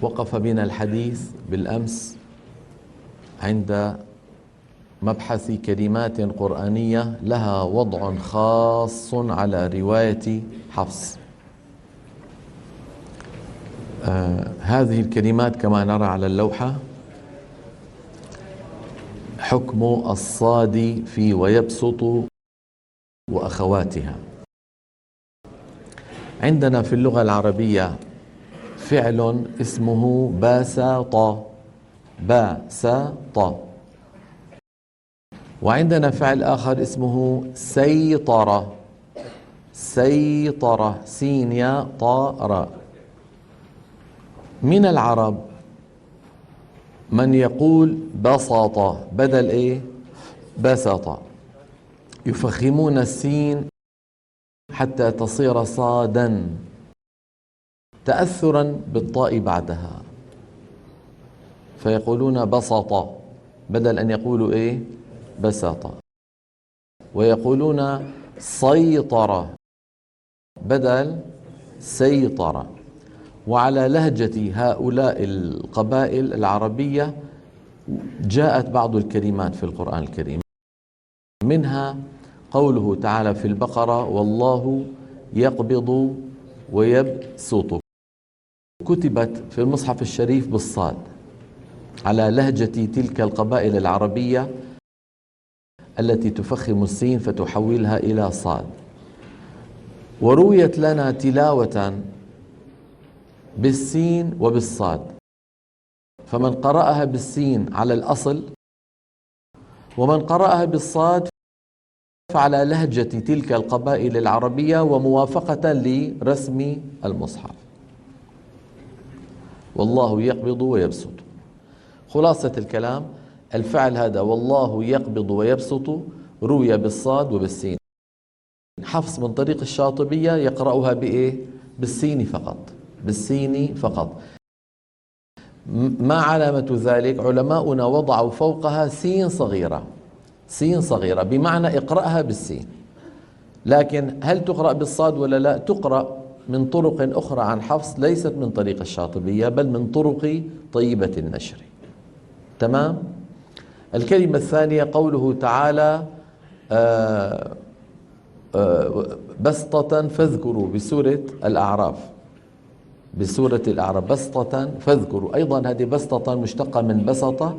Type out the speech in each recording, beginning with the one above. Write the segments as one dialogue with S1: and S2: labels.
S1: وقف بنا الحديث بالأمس عند مبحث كلمات قرآنية لها وضع خاص على رواية حفص. هذه الكلمات كما نرى على اللوحة: حكم الصاد في ويبسط وأخواتها. عندنا في اللغة العربية فعل اسمه باسط، باسط، وعندنا فعل آخر اسمه سيطرة، سيطرة، سين يا طاء راء. من العرب من يقول بسط بدل ايه؟ بسط، يفخمون السين حتى تصير صادا تأثرا بالطاء بعدها، فيقولون بسط بدل أن يقولوا ايه؟ بسط. ويقولون سيطرة بدل سيطرة. وعلى لهجة هؤلاء القبائل العربية جاءت بعض الكلمات في القرآن الكريم، منها قوله تعالى في البقرة: والله يقبض ويبسط، كتبت في المصحف الشريف بالصاد على لهجة تلك القبائل العربية التي تفخم السين فتحولها إلى صاد. ورويت لنا تلاوة بالسين وبالصاد، فمن قرأها بالسين على الأصل، ومن قرأها بالصاد فعلى لهجة تلك القبائل العربية وموافقة لرسم المصحف. والله يقبض ويبسط. خلاصة الكلام: الفعل هذا والله يقبض ويبسط روي بالصاد وبالسين. حفص من طريق الشاطبية يقرأها بإيه؟ بالسين فقط، بالسين فقط. ما علامة ذلك؟ علماؤنا وضعوا فوقها سين صغيرة، سين صغيرة بمعنى اقرأها بالسين. لكن هل تقرأ بالصاد ولا لا؟ تقرأ من طرق أخرى عن حفص، ليست من طريق الشاطبية بل من طرق طيبة النشر. تمام؟ الكلمة الثانية قوله تعالى بسطة فاذكروا بسورة الأعراف، بسورة الأعراف بسطة فاذكروا. أيضا هذه بسطة مشتقة من بسطة،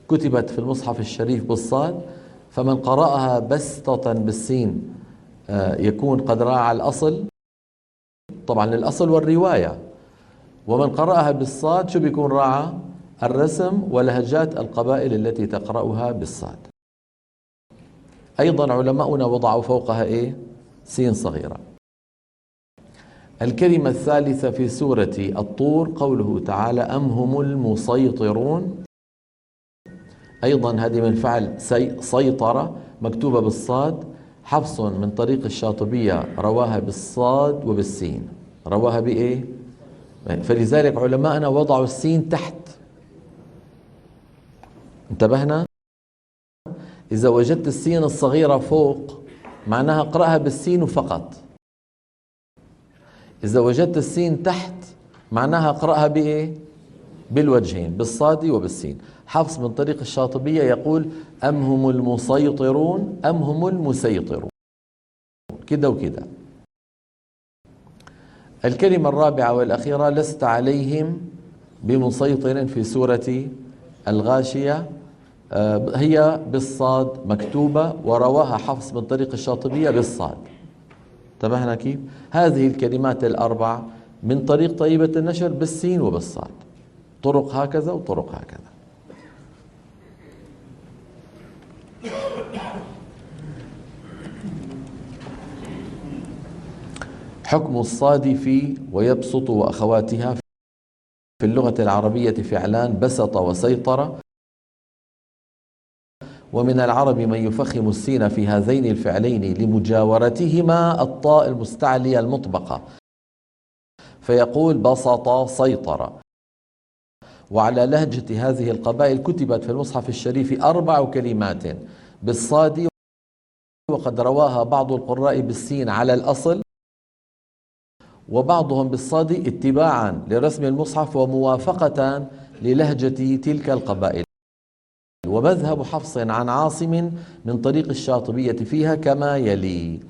S1: كتبت في المصحف الشريف بالصاد، فمن قرأها بسطة بالسين يكون قد راعى الأصل، طبعا الأصل والرواية. ومن قرأها بالصاد شو بيكون؟ راعى الرسم ولهجات القبائل التي تقرأها بالصاد. أيضا علماؤنا وضعوا فوقها إيه؟ سين صغيرة. الكلمة الثالثة في سورة الطور قوله تعالى: أم هم المسيطرون. أيضا هذه من فعل سيطرة، مكتوبة بالصاد. حفص من طريق الشاطبية رواها بالصاد وبالسين، رواها بإيه؟ فلذلك علماءنا وضعوا السين تحت. انتبهنا؟ إذا وجدت السين الصغيرة فوق معناها اقرأها بالسين فقط، إذا وجدت السين تحت معناها اقرأها بإيه؟ بالوجهين، بالصاد وبالسين. حفص من طريق الشاطبية يقول: أم هم المسيطرون، أم هم المسيطرون، كده وكده. الكلمة الرابعة والأخيرة: لست عليهم بمسيطر في سورة الغاشية، هي بالصاد مكتوبة ورواها حفص من طريق الشاطبية بالصاد. انتبهنا كيف؟ هذه الكلمات الأربع من طريق طيبة النشر بالسين وبالصاد، طرق هكذا وطرق هكذا. حكم الصاد في ويبسط وأخواتها. في اللغة العربية فعلان: بسط وسيطر. ومن العرب من يفخم السين في هذين الفعلين لمجاورتهما الطاء المستعلية المطبقة، فيقول بسط سيطر. وعلى لهجة هذه القبائل كتبت في المصحف الشريف 4 كلمات بالصاد، وقد رواها بعض القراء بالسين على الأصل، وبعضهم بالصاد اتباعا لرسم المصحف وموافقة للهجة تلك القبائل. ومذهب حفص عن عاصم من طريق الشاطبية فيها كما يلي: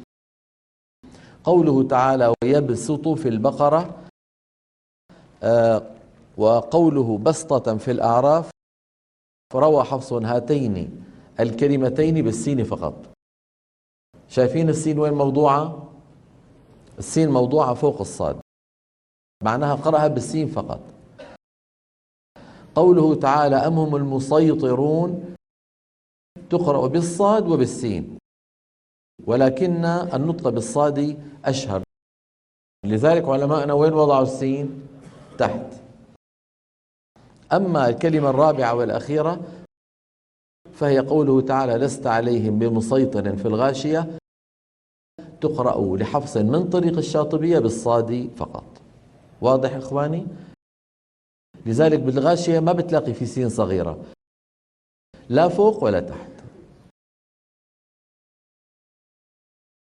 S1: قوله تعالى ويبسط في البقرة، وقوله بسطة في الأعراف، فروى حفص هاتين الكلمتين بالسين فقط. شايفين السين وين موضوعة؟ السين موضوعة فوق الصاد، معناها قرأها بالسين فقط. قوله تعالى أم هم المسيطرون تقرأ بالصاد وبالسين، ولكن النطق بالصاد أشهر، لذلك علماءنا وين وضعوا السين؟ تحت. أما الكلمة الرابعة والأخيرة فهي قوله تعالى لست عليهم بمسيطر في الغاشية، تقرأ لحفص من طريق الشاطبية بالصاد فقط. واضح إخواني؟ لذلك بالغاشية ما بتلاقي في سين صغيرة لا فوق ولا تحت.